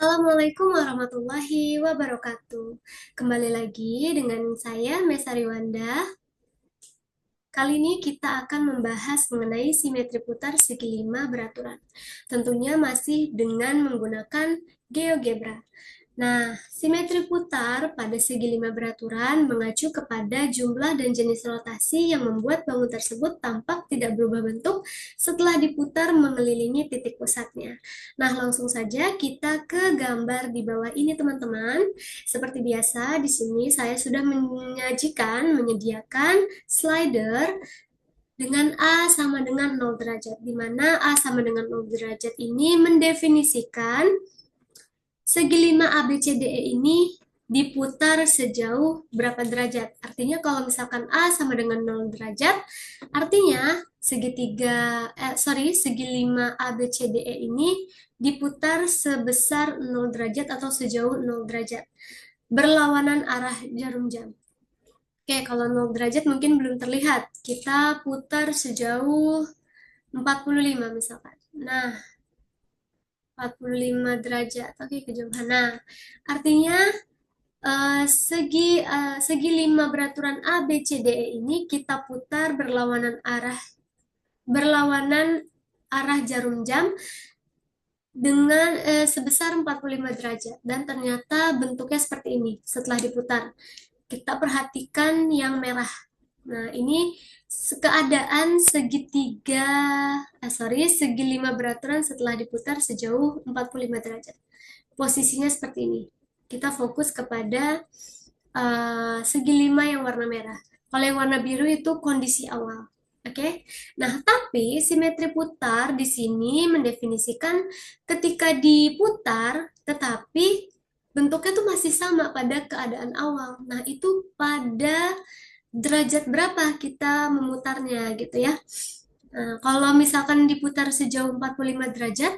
Assalamualaikum warahmatullahi wabarakatuh. Kembali lagi dengan saya Mesari Wanda. Kali ini kita akan membahas mengenai simetri putar segi lima beraturan. Tentunya masih dengan menggunakan GeoGebra. Nah, simetri putar pada segi lima beraturan mengacu kepada jumlah dan jenis rotasi yang membuat bangun tersebut tampak tidak berubah bentuk setelah diputar mengelilingi titik pusatnya. Nah, langsung saja kita ke gambar di bawah ini, teman-teman. Seperti biasa, di sini saya sudah menyediakan slider dengan A sama dengan 0 derajat, di mana A sama dengan 0 derajat ini mendefinisikan segi 5 ABCDE ini diputar sejauh berapa derajat. Artinya kalau misalkan A sama dengan 0 derajat, artinya segi 5 ABCDE ini diputar sebesar 0 derajat atau sejauh 0 derajat. Berlawanan arah jarum jam. Oke, kalau 0 derajat mungkin belum terlihat. Kita putar sejauh 45 misalkan. Nah, 45 derajat. Oke, kejauhan. Nah, artinya segi 5 beraturan A, B, C, D, E ini kita putar berlawanan arah jarum jam dengan sebesar 45 derajat, dan ternyata bentuknya seperti ini setelah diputar. Kita perhatikan yang merah. Nah, ini keadaan segi 5 beraturan setelah diputar sejauh 45 derajat. Posisinya seperti ini. Kita fokus kepada segi 5 yang warna merah. Kalau yang warna biru itu kondisi awal. Oke. Nah, tapi simetri putar di sini mendefinisikan ketika diputar tetapi bentuknya tuh masih sama pada keadaan awal. Nah, itu pada derajat berapa kita memutarnya gitu ya. Nah, kalau misalkan diputar sejauh 45 derajat,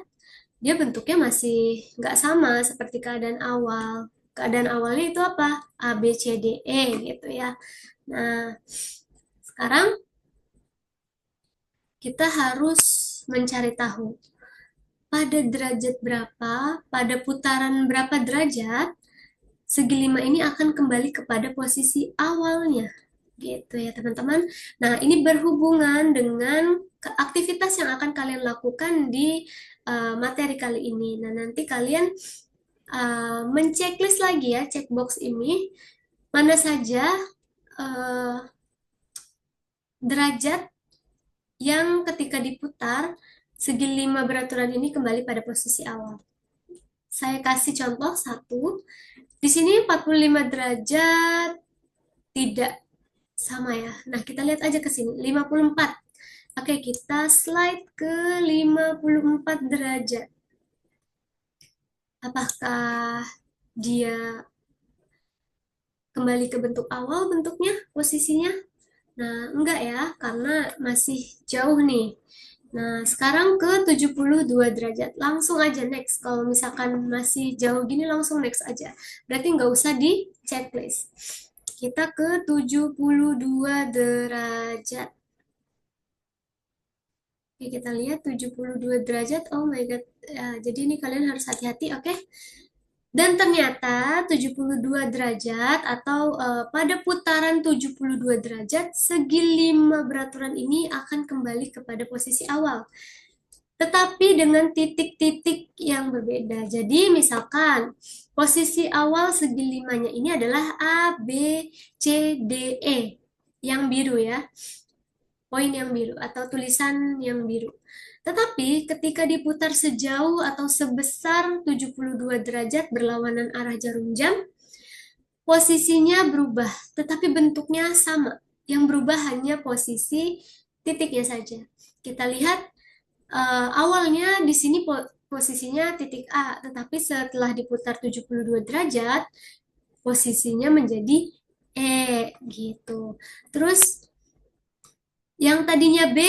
dia bentuknya masih nggak sama seperti keadaan awal. Keadaan awalnya itu apa? A, B, C, D, E gitu ya. Nah, sekarang kita harus mencari tahu pada derajat berapa, pada putaran berapa derajat, segi 5 ini akan kembali kepada posisi awalnya. Gitu ya, teman-teman. Nah, ini berhubungan dengan aktivitas yang akan kalian lakukan di materi kali ini. Nah, nanti kalian menceklis lagi ya, checkbox ini, mana saja uh, derajat yang ketika diputar, segi 5 beraturan ini kembali pada posisi awal. Saya kasih contoh satu. Di sini 45 derajat tidak sama ya. Nah, kita lihat aja ke sini. 54. Oke, kita slide ke 54 derajat. Apakah dia kembali ke bentuk awal bentuknya, posisinya? Nah, enggak ya, karena masih jauh nih. Nah, sekarang ke 72 derajat. Langsung aja next. Kalau misalkan masih jauh gini, langsung next aja. Berarti nggak usah di checklist. Kita ke 72 derajat. Oke, kita lihat 72 derajat. Oh my God. Ya, jadi ini kalian harus hati-hati, oke? Dan ternyata 72 derajat atau pada putaran 72 derajat, segi 5 beraturan ini akan kembali kepada posisi awal. Tetapi dengan titik-titik yang berbeda. Jadi misalkan posisi awal segi 5-nya ini adalah A, B, C, D, E. Yang biru ya. Poin yang biru atau tulisan yang biru. Tetapi ketika diputar sejauh atau sebesar 72 derajat berlawanan arah jarum jam, posisinya berubah, tetapi bentuknya sama. Yang berubah hanya posisi titiknya saja. Kita lihat awalnya di sini posisinya titik A, tetapi setelah diputar 72 derajat, posisinya menjadi E gitu. Terus yang tadinya B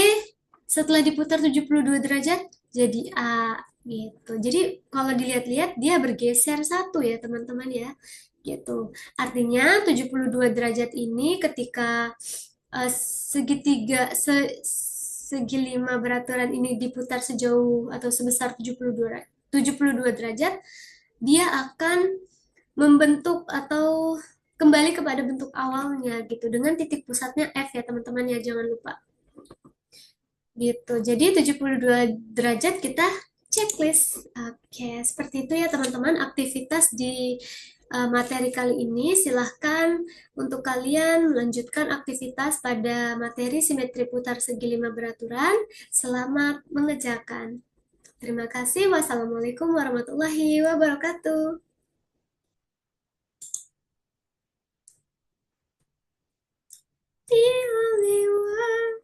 setelah diputar 72 derajat jadi A gitu. Jadi kalau dilihat-lihat dia bergeser satu ya teman-teman ya. Gitu. Artinya 72 derajat ini ketika segitiga segi 5 beraturan ini diputar sejauh atau sebesar 72 derajat, dia akan membentuk atau kembali kepada bentuk awalnya gitu dengan titik pusatnya F ya teman-teman ya, jangan lupa gitu. Jadi 72 derajat kita checklist. Oke, seperti itu ya teman-teman aktivitas di materi kali ini. Silahkan untuk kalian melanjutkan aktivitas pada materi simetri putar segi 5 beraturan. Selamat mengerjakan. Terima kasih. Wassalamualaikum warahmatullahi wabarakatuh. The only one.